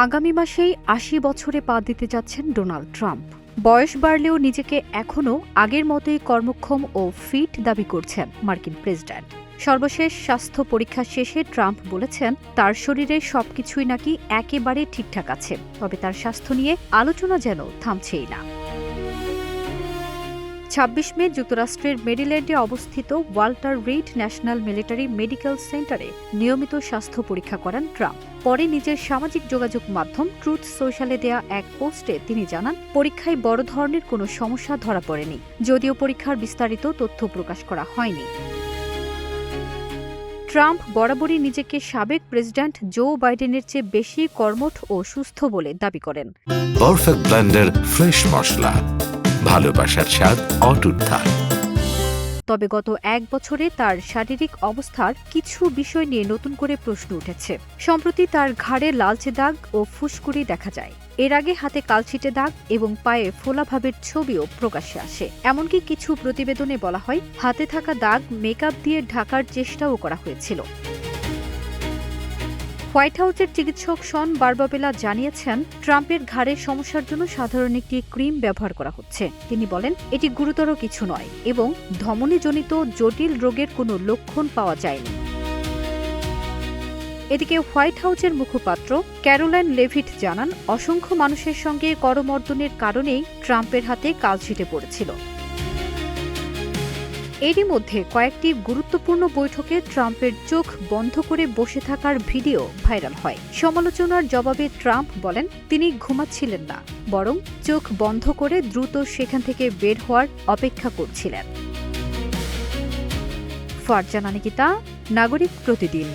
আগামী মাসেই ৮০ বছরে পা দিতে যাচ্ছেন ডোনাল্ড ট্রাম্প। বয়স বাড়লেও নিজেকে এখনও আগের মতোই কর্মক্ষম ও ফিট দাবি করছেন মার্কিন প্রেসিডেন্ট। সর্বশেষ স্বাস্থ্য পরীক্ষা শেষে ট্রাম্প বলেছেন তার শরীরে সবকিছুই নাকি একেবারে ঠিকঠাক আছে, তবে তার স্বাস্থ্য নিয়ে আলোচনা যেন থামছেই না। ২৬ মে যুক্তরাষ্ট্রের মেরিল্যান্ডে অবস্থিত Walter read national military medical সেন্টারে নিয়মিত স্বাস্থ্য পরীক্ষা করান ট্রাম্প। পরে নিজের সামাজিক যোগাযোগ মাধ্যম ট্রুথ সোশ্যালে দেয়া এক পোস্টে তিনি জানান, পরীক্ষায় বড় ধরনের কোনো সমস্যা ধরা পড়েনি, যদিও পরীক্ষার বিস্তারিত তথ্য প্রকাশ করা হয়নি। ট্রাম্প বরাবরই নিজেকে সাবেক প্রেসিডেন্ট জো বাইডেনের চেয়ে বেশি কর্মঠ ও সুস্থ বলে দাবি করেন। পারফেক্ট ব্লেন্ডের ফ্রেশ মশলা, ভালোবাসার স্বাদ অটুট থাক। তবে গত এক বছরে তার শারীরিক অবস্থার কিছু বিষয় নিয়ে নতুন করে প্রশ্ন উঠেছে। সম্প্রতি তার ঘাড়ে লালচে দাগ ও ফুসকুড়ি দেখা যায়। এর আগে হাতে কালছিটে দাগ এবং পায়ে ফোলাভাবের ছবিও প্রকাশ্যে আসে। এমনকি কিছু প্রতিবেদনে বলা হয় হাতে থাকা দাগ মেকআপ দিয়ে ঢাকার চেষ্টাও করা হয়েছিল। হোয়াইট হাউসের চিকিৎসক শন বারবাবেলা জানিয়েছেন, ট্রাম্পের ঘাড়ের সমস্যার জন্য সাধারণ একটি ক্রিম ব্যবহার করা হচ্ছে। তিনি বলেন, এটি গুরুতর কিছু নয় এবং ধমনীজনিত জটিল রোগের কোনো লক্ষণ পাওয়া যায়নি। এদিকে হোয়াইট হাউসের মুখপাত্র ক্যারোলাইন লেভিট জানান, অসংখ্য মানুষের সঙ্গে করমর্দনের কারণেই ট্রাম্পের হাতে কালছিটে পড়েছিল। এরই মধ্যে কয়েকটি গুরুত্বপূর্ণ বৈঠকে ট্রাম্পের চোখ বন্ধ করে বসে থাকার ভিডিও ভাইরাল হয়। সমালোচনার জবাবে ট্রাম্প বলেন, তিনি ঘুমাচ্ছিলেন না, বরং চোখ বন্ধ করে দ্রুত সেখান থেকে বের হওয়ার অপেক্ষা করছিলেন। ফারজানা নিকিতা, নাগরিক প্রতিদিন।